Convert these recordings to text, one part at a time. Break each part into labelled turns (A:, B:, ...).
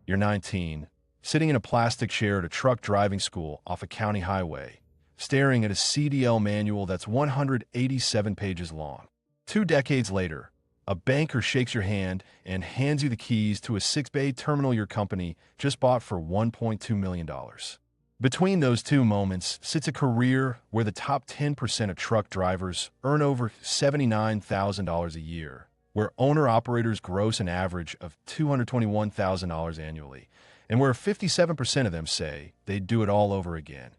A: You're 19, sitting in a plastic chair at a truck driving school off a county highway, staring at a CDL manual that's 187 pages long. 2 decades later, a banker shakes your hand and hands you the keys to a 6-bay terminal your company just bought for $1.2 million. Between those two moments sits a career where the top 10% of truck drivers earn over $79,000 a year, where owner-operators gross an average of $221,000 annually, and where 57% of them say they'd do it all over again,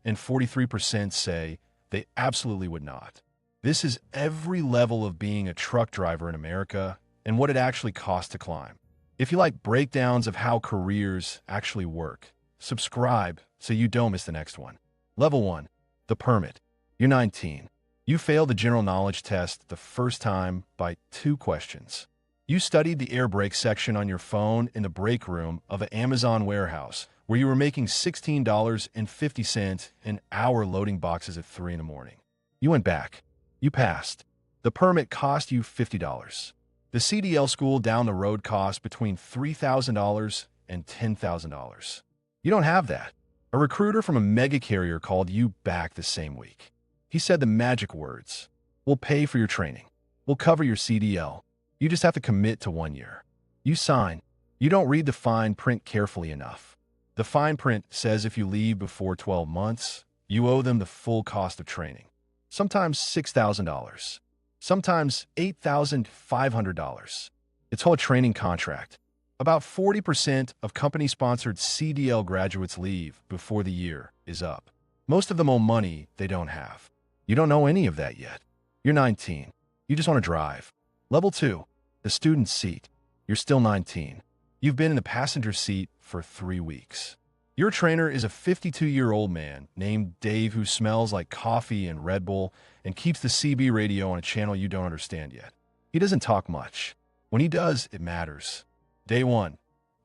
A: and 43% say they absolutely would not. This is every level of being a truck driver in America and what it actually costs to climb. If you like breakdowns of how careers actually work, subscribe so you don't miss the next one. Level 1. The permit. You're 19. You failed the general knowledge test the first time by 2 questions. You studied the air brake section on your phone in the break room of an Amazon warehouse where you were making $16.50 an hour loading boxes at 3 in the morning. You went back. You passed. The permit cost you $50. The CDL school down the road cost between $3,000 and $10,000. You don't have that. A recruiter from a mega carrier called you back the same week. He said the magic words: "We'll pay for your training. We'll cover your CDL. You just have to commit to 1 year." You sign. You don't read the fine print carefully enough. The fine print says if you leave before 12 months, you owe them the full cost of training. Sometimes $6,000. Sometimes $8,500. It's called a training contract. About 40% of company-sponsored CDL graduates leave before the year is up. Most of them owe money they don't have. You don't know any of that yet. You're 19. You just want to drive. Level 2. The student seat. You're still 19. You've been in the passenger seat for 3 weeks. Your trainer is a 52-year-old man named Dave who smells like coffee and Red Bull and keeps the CB radio on a channel you don't understand yet. He doesn't talk much. When he does, it matters. Day 1.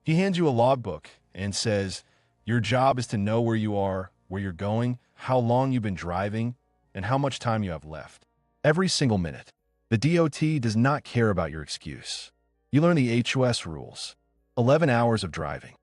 A: He hands you a logbook and says, your job is to know where you are, where you're going, how long you've been driving, and how much time you have left. Every single minute. The DOT does not care about your excuse. You learn the HOS rules. 11 hours of driving.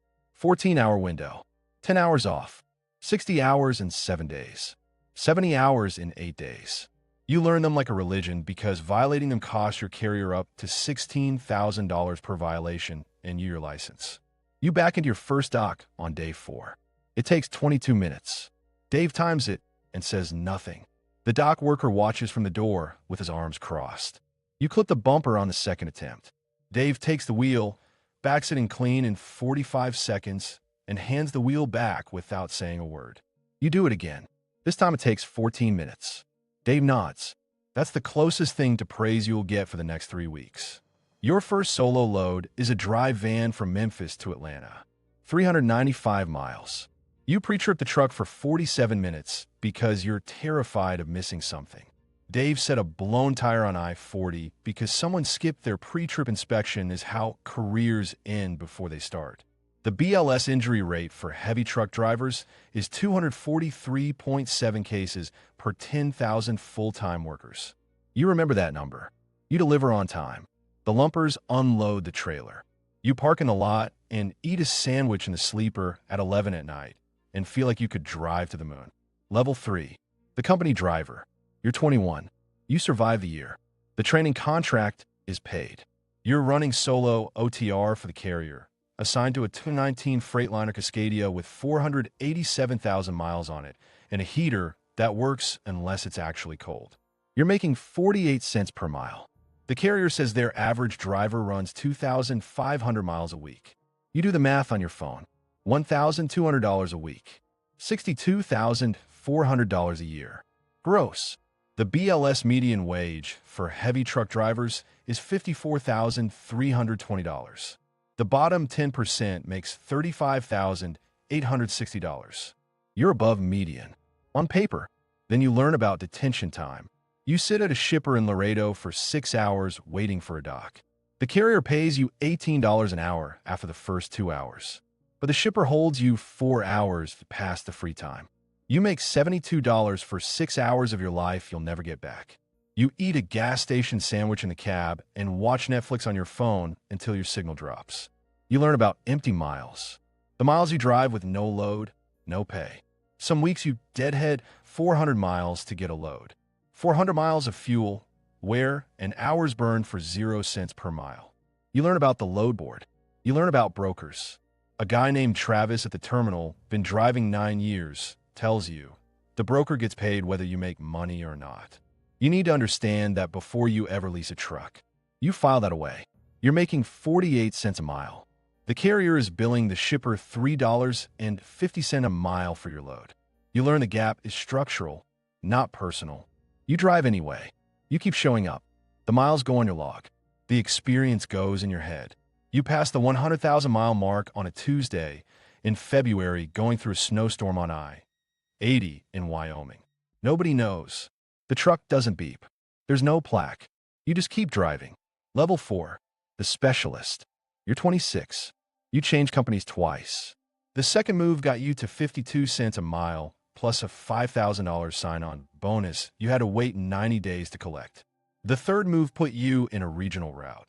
A: 14-hour window. 10 hours off. 60 hours in 7 days. 70 hours in 8 days. You learn them like a religion because violating them costs your carrier up to $16,000 per violation and your license. You back into your first dock on day 4. It takes 22 minutes. Dave times it and says nothing. The dock worker watches from the door with his arms crossed. You clip the bumper on the second attempt. Dave takes the wheel, backs it in clean in 45 seconds, and hands the wheel back without saying a word. You do it again. This time it takes 14 minutes. Dave nods. That's the closest thing to praise you'll get for the next 3 weeks. Your first solo load is a drive van from Memphis to Atlanta. 395 miles. You pre-trip the truck for 47 minutes because you're terrified of missing something. Dave set a blown tire on I-40 because someone skipped their pre-trip inspection is how careers end before they start. The BLS injury rate for heavy truck drivers is 243.7 cases per 10,000 full-time workers. You remember that number. You deliver on time. The lumpers unload the trailer. You park in the lot and eat a sandwich in the sleeper at 11 at night and feel like you could drive to the moon. Level 3. The company driver. You're 21. You survive the year. The training contract is paid. You're running solo OTR for the carrier, assigned to a 2019 Freightliner Cascadia with 487,000 miles on it and a heater that works unless it's actually cold. You're making 48 cents per mile. The carrier says their average driver runs 2,500 miles a week. You do the math on your phone. $1,200 a week. $62,400 a year. Gross. The BLS median wage for heavy truck drivers is $54,320. The bottom 10% makes $35,860. You're above median. On paper. Then you learn about detention time. You sit at a shipper in Laredo for 6 hours waiting for a dock. The carrier pays you $18 an hour after the first 2 hours. But the shipper holds you 4 hours past the free time. You make $72 for 6 hours of your life you'll never get back. You eat a gas station sandwich in the cab and watch Netflix on your phone until your signal drops. You learn about empty miles, the miles you drive with no load, no pay. Some weeks you deadhead 400 miles to get a load. 400 miles of fuel, wear, and hours burned for 0 cents per mile. You learn about the load board. You learn about brokers. A guy named Travis at the terminal, been driving 9 years, tells you the broker gets paid whether you make money or not. You need to understand that before you ever lease a truck. You file that away. You're making 48 cents a mile. The carrier is billing the shipper $3.50 a mile for your load. You learn the gap is structural, not personal. You drive anyway. You keep showing up. The miles go on your log. The experience goes in your head. You pass the 100,000-mile mark on a Tuesday in February going through a snowstorm on I-80 in Wyoming. Nobody knows. The truck doesn't beep. There's no plaque. You just keep driving. Level 4. The specialist. You're 26. You change companies twice. The second move got you to 52 cents a mile, plus a $5,000 sign-on bonus you had to wait 90 days to collect. The third move put you in a regional route.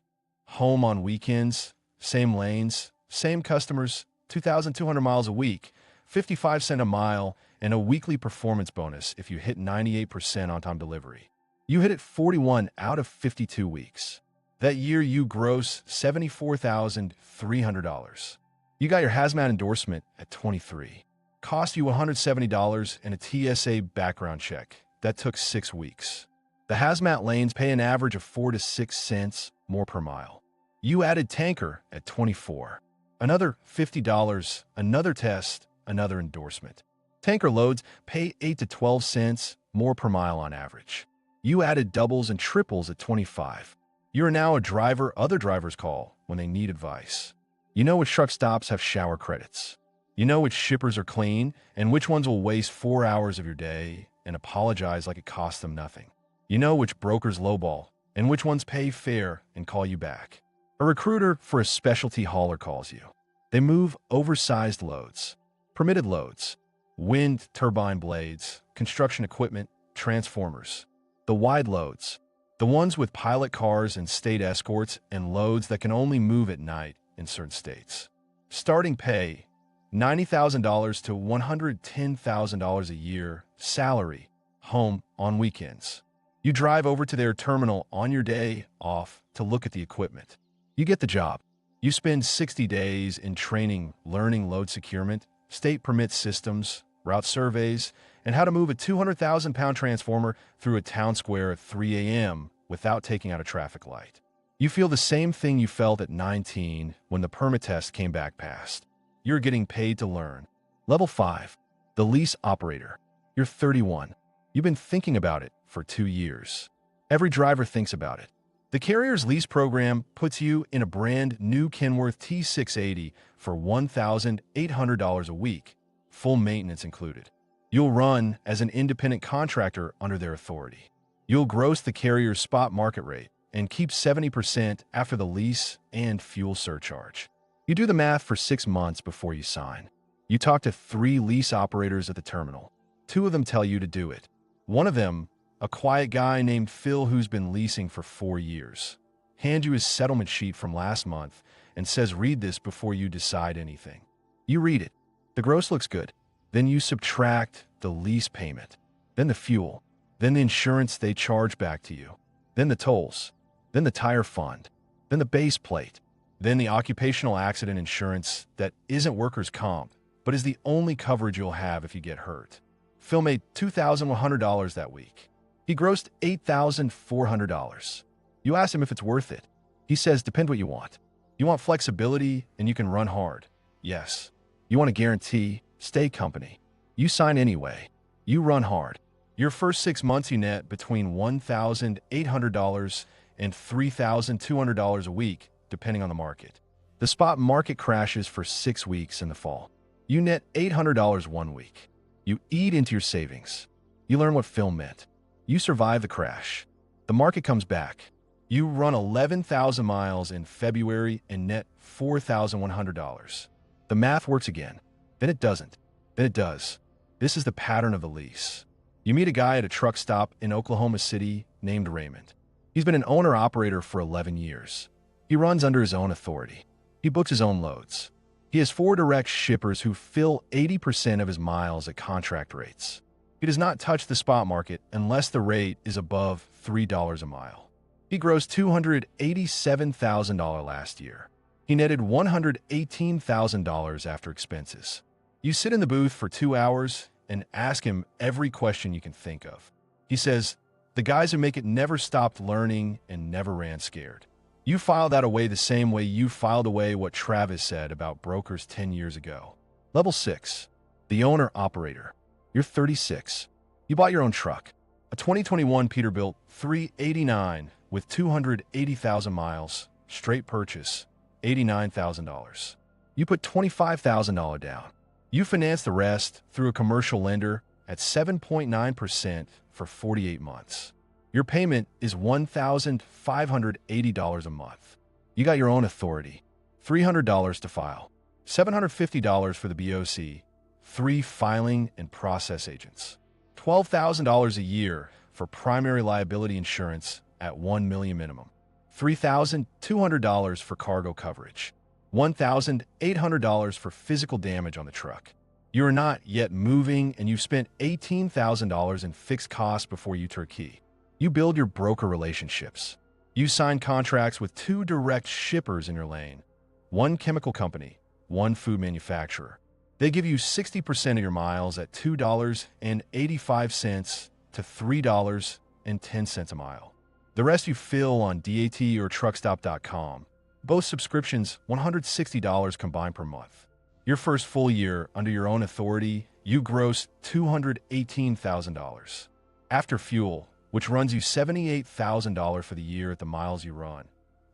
A: Home on weekends, same lanes, same customers, 2,200 miles a week, 55 cents a mile, and a weekly performance bonus if you hit 98% on-time delivery. You hit it 41 out of 52 weeks. That year, you gross $74,300. You got your hazmat endorsement at 23. Cost you $170 and a TSA background check. That took 6 weeks. The hazmat lanes pay an average of 4 to 6 cents more per mile. You added tanker at 24. Another $50, another test, another endorsement. Tanker loads pay 8 to 12 cents more per mile on average. You added doubles and triples at 25. You are now a driver other drivers call when they need advice. You know which truck stops have shower credits. You know which shippers are clean and which ones will waste 4 hours of your day and apologize like it cost them nothing. You know which brokers lowball and which ones pay fair and call you back. A recruiter for a specialty hauler calls you. They move oversized loads, permitted loads, wind turbine blades, construction equipment, transformers. The wide loads, the ones with pilot cars and state escorts and loads that can only move at night in certain states. Starting pay, $90,000 to $110,000 a year, salary, home on weekends. You drive over to their terminal on your day off to look at the equipment. You get the job. You spend 60 days in training, learning load securement, state permit systems, route surveys, and how to move a 200,000-pound transformer through a town square at 3 a.m. without taking out a traffic light. You feel the same thing you felt at 19 when the permit test came back passed. You're getting paid to learn. Level 5. The lease operator. You're 31. You've been thinking about it for 2 years. Every driver thinks about it. The carrier's lease program puts you in a brand new Kenworth T680 for $1,800 a week, full maintenance included. You'll run as an independent contractor under their authority. You'll gross the carrier's spot market rate and keep 70% after the lease and fuel surcharge. You do the math for 6 months before you sign. You talk to 3 lease operators at the terminal. 2 of them tell you to do it. One of them, a quiet guy named Phil who's been leasing for 4 years, hands you his settlement sheet from last month and says read this before you decide anything. You read it. The gross looks good. Then you subtract the lease payment, then the fuel, then the insurance they charge back to you, then the tolls, then the tire fund, then the base plate, then the occupational accident insurance that isn't workers' comp, but is the only coverage you'll have if you get hurt. Phil made $2,100 that week. He grossed $8,400. You ask him if it's worth it. He says, depend what you want. You want flexibility and you can run hard. Yes. You want a guarantee, stay company. You sign anyway. You run hard. Your first 6 months you net between $1,800 and $3,200 a week, depending on the market. The spot market crashes for 6 weeks in the fall. You net $800 1 week. You eat into your savings. You learn what Phil meant. You survive the crash. The market comes back. You run 11,000 miles in February and net $4,100. The math works again. Then it doesn't. Then it does. This is the pattern of the lease. You meet a guy at a truck stop in Oklahoma City named Raymond. He's been an owner-operator for 11 years. He runs under his own authority. He books his own loads. He has 4 direct shippers who fill 80% of his miles at contract rates. He does not touch the spot market unless the rate is above $3 a mile. He grossed $287,000 last year. He netted $118,000 after expenses. You sit in the booth for 2 hours and ask him every question you can think of. He says, "The guys who make it never stopped learning and never ran scared." You file that away the same way you filed away what Travis said about brokers 10 years ago. Level 6. The owner-operator. You're 36. You bought your own truck. A 2021 Peterbilt 389 with 280,000 miles. Straight purchase. $89,000. You put $25,000 down. You finance the rest through a commercial lender at 7.9% for 48 months. Your payment is $1,580 a month. You got your own authority. $300 to file. $750 for the BOC. 3 filing and process agents. $12,000 a year for primary liability insurance at $1 million minimum. $3,200 for cargo coverage. $1,800 for physical damage on the truck. You are not yet moving and you've spent $18,000 in fixed costs before you turn key. You build your broker relationships. You sign contracts with 2 direct shippers in your lane. 1 chemical company, 1 food manufacturer. They give you 60% of your miles at $2.85 to $3.10 a mile. The rest you fill on DAT or truckstop.com. Both subscriptions, $160 combined per month. Your first full year under your own authority, you gross $218,000. After fuel, which runs you $78,000 for the year at the miles you run.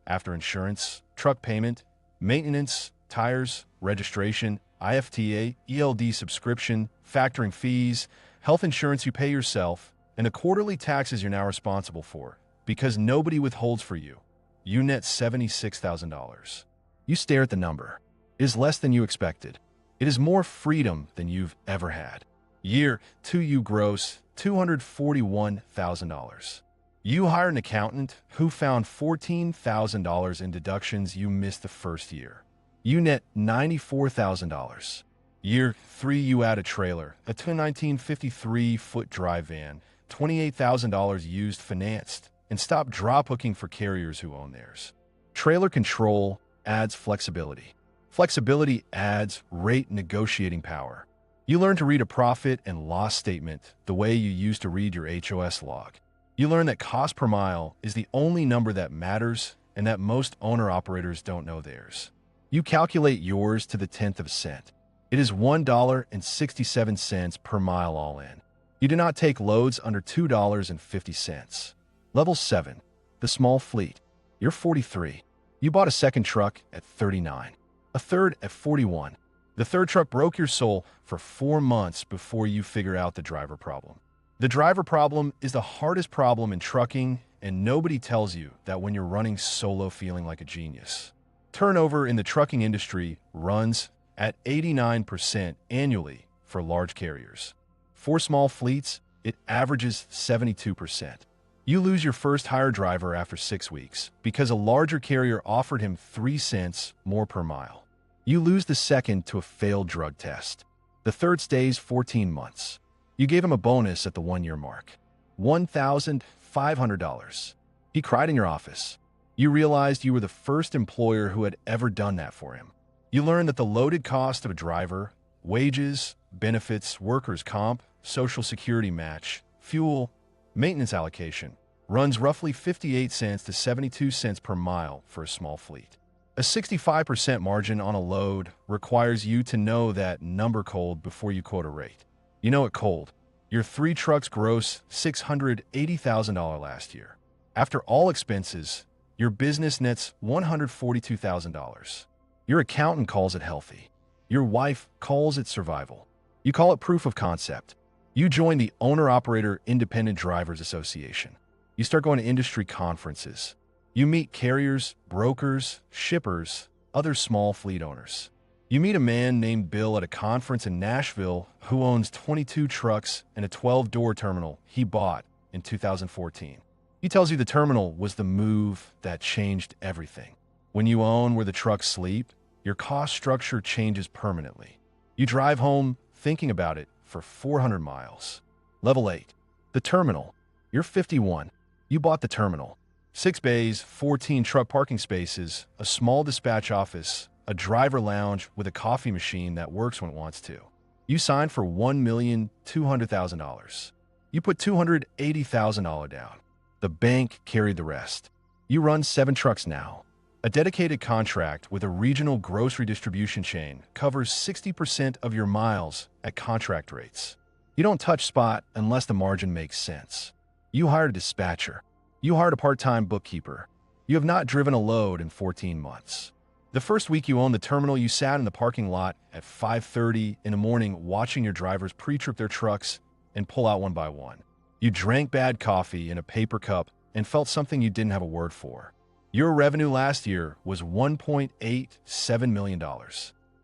A: After insurance, truck payment, maintenance, tires, registration, IFTA, ELD subscription, factoring fees, health insurance you pay yourself, and the quarterly taxes you're now responsible for, because nobody withholds for you. You net $76,000. You stare at the number. It is less than you expected. It is more freedom than you've ever had. Year 2, you gross $241,000. You hire an accountant who found $14,000 in deductions you missed the first year. You net $94,000. Year 3, you add a trailer, a 1953-foot dry van, $28,000 used financed, and stop drop hooking for carriers who own theirs. Trailer control adds flexibility. Flexibility adds rate negotiating power. You learn to read a profit and loss statement the way you used to read your HOS log. You learn that cost per mile is the only number that matters and that most owner-operators don't know theirs. You calculate yours to the 10th of a cent. It is $1.67 per mile all in. You do not take loads under $2.50. Level 7. The small fleet. You're 43. You bought a second truck at 39. A third at 41. The third truck broke your soul for 4 months before you figure out the driver problem. The driver problem is the hardest problem in trucking, and nobody tells you that when you're running solo feeling like a genius. Turnover in the trucking industry runs at 89% annually for large carriers. For small fleets, it averages 72%. You lose your first hire driver after 6 weeks because a larger carrier offered him 3 cents more per mile. You lose the second to a failed drug test. The third stays 14 months. You gave him a bonus at the 1-year mark. $1,500. He cried in your office. You realized you were the first employer who had ever done that for him. You learned that the loaded cost of a driver, wages, benefits, workers' comp, social security match, fuel, maintenance allocation, runs roughly 58 cents to 72 cents per mile for a small fleet. A 65% margin on a load requires you to know that number cold before you quote a rate. You know it cold. Your 3 trucks gross $680,000 last year. After all expenses, your business nets $142,000. Your accountant calls it healthy. Your wife calls it survival. You call it proof of concept. You join the Owner-Operator Independent Drivers Association. You start going to industry conferences. You meet carriers, brokers, shippers, other small fleet owners. You meet a man named Bill at a conference in Nashville who owns 22 trucks and a 12-door terminal he bought in 2014. He tells you the terminal was the move that changed everything. When you own where the trucks sleep, your cost structure changes permanently. You drive home thinking about it for 400 miles. Level 8. The terminal. You're 51. You bought the terminal. 6 bays, 14 truck parking spaces, a small dispatch office, a driver lounge with a coffee machine that works when it wants to. You signed for $1,200,000. You put $280,000 down. The bank carried the rest. You run 7 trucks now. A dedicated contract with a regional grocery distribution chain covers 60% of your miles at contract rates. You don't touch spot unless the margin makes sense. You hired a dispatcher. You hired a part-time bookkeeper. You have not driven a load in 14 months. The first week you owned the terminal, you sat in the parking lot at 5:30 in the morning watching your drivers pre-trip their trucks and pull out one by one. You drank bad coffee in a paper cup and felt something you didn't have a word for. Your revenue last year was $1.87 million.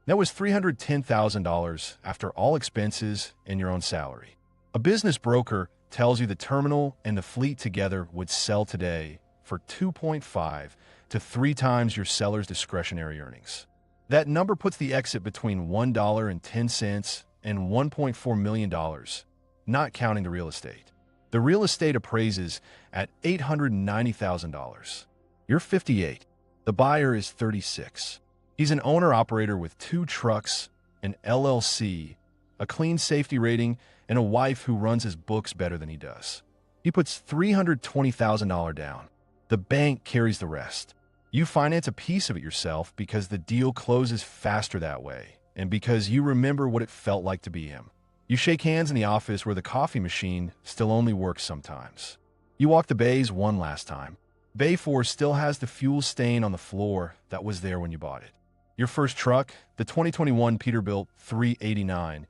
A: That was $310,000 after all expenses and your own salary. A business broker tells you the terminal and the fleet together would sell today for 2.5 to 3 times your seller's discretionary earnings. That number puts the exit between $1.10 and $1.4 million, not counting the real estate. The real estate appraises at $890,000. You're 58. The buyer is 36. He's an owner-operator with 2 trucks, an LLC, a clean safety rating, and a wife who runs his books better than he does. He puts $320,000 down. The bank carries the rest. You finance a piece of it yourself because the deal closes faster that way, and because you remember what it felt like to be him. You shake hands in the office where the coffee machine still only works sometimes. You walk the bays one last time. Bay 4 still has the fuel stain on the floor that was there when you bought it. Your first truck, the 2021 Peterbilt 389,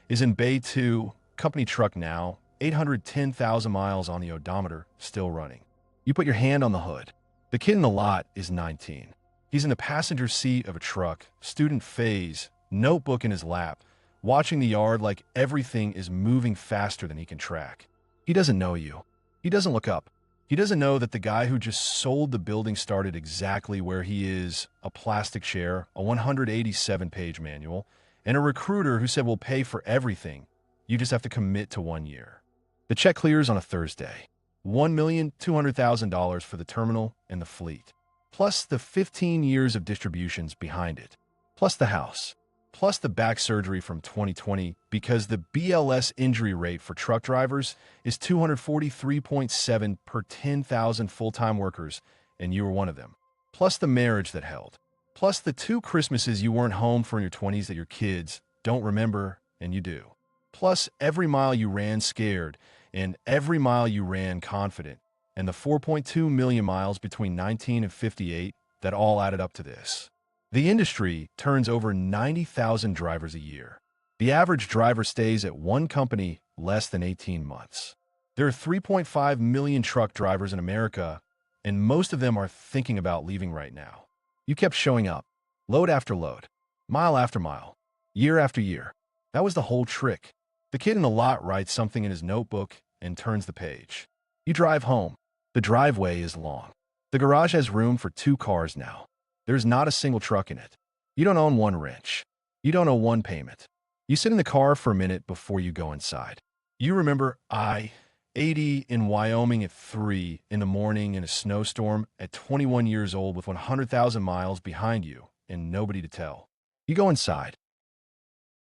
A: is in Bay 2, company truck now, 810,000 miles on the odometer, still running. You put your hand on the hood. The kid in the lot is 19. He's in the passenger seat of a truck, student phase, notebook in his lap, watching the yard like everything is moving faster than he can track. He doesn't know you. He doesn't look up. He doesn't know that the guy who just sold the building started exactly where he is, a plastic chair, a 187-page manual, and a recruiter who said we'll pay for everything. You just have to commit to 1 year. The check clears on a Thursday. $1,200,000 for the terminal and the fleet, plus the 15 years of distributions behind it, plus the house, plus the back surgery from 2020 because the BLS injury rate for truck drivers is 243.7 per 10,000 full-time workers, and you were one of them, plus the marriage that held, plus the 2 Christmases you weren't home for in your 20s that your kids don't remember and you do, plus every mile you ran scared and every mile you ran confident, and the 4.2 million miles between 19 and 58 that all added up to this. The industry turns over 90,000 drivers a year. The average driver stays at one company less than 18 months. There are 3.5 million truck drivers in America, and most of them are thinking about leaving right now. You kept showing up, load after load, mile after mile, year after year. That was the whole trick. The kid in the lot writes something in his notebook and turns the page. You drive home. The driveway is long. The garage has room for 2 cars now. There's not a single truck in it. You don't own 1 wrench. You don't owe 1 payment. You sit in the car for a minute before you go inside. You remember I-80 in Wyoming at 3 in the morning in a snowstorm at 21 years old with 100,000 miles behind you and nobody to tell. You go inside.